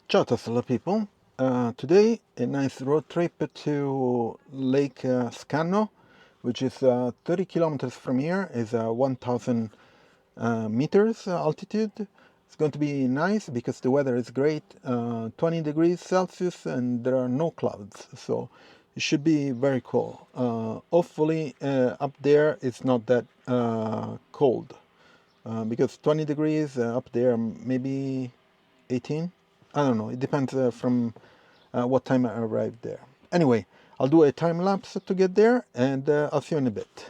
Ciao Tesla people, today a nice road trip to Lake Scanno, which is 30 kilometers from here, is 1000 meters altitude. It's going to be nice because the weather is great, 20 degrees Celsius and there are no clouds, so it should be very cool. Hopefully up there it's not that cold, because 20 degrees up there, maybe 18. I don't know. It depends from what time I arrived there. Anyway, I'll do a time lapse to get there, and I'll see you in a bit.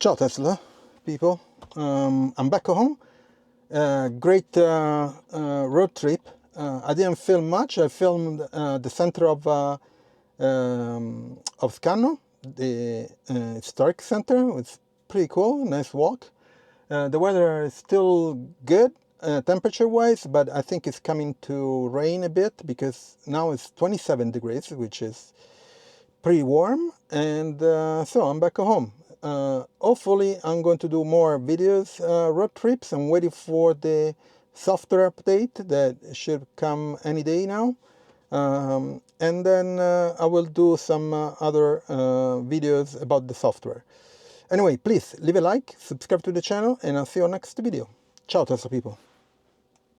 Ciao Tesla people, I'm back home. Great road trip. I didn't film much. I filmed the center of Scanno, the historic center. It's pretty cool, nice walk. The weather is still good temperature wise, but I think it's coming to rain a bit because now it's 27 degrees, which is pretty warm. And so I'm back at home. Hopefully I'm going to do more videos, road trips. I'm waiting for the software update that should come any day now. And then I will do some other videos about the software. Anyway, please leave a like, subscribe to the channel, and I'll see you on next video. Ciao Tesla people.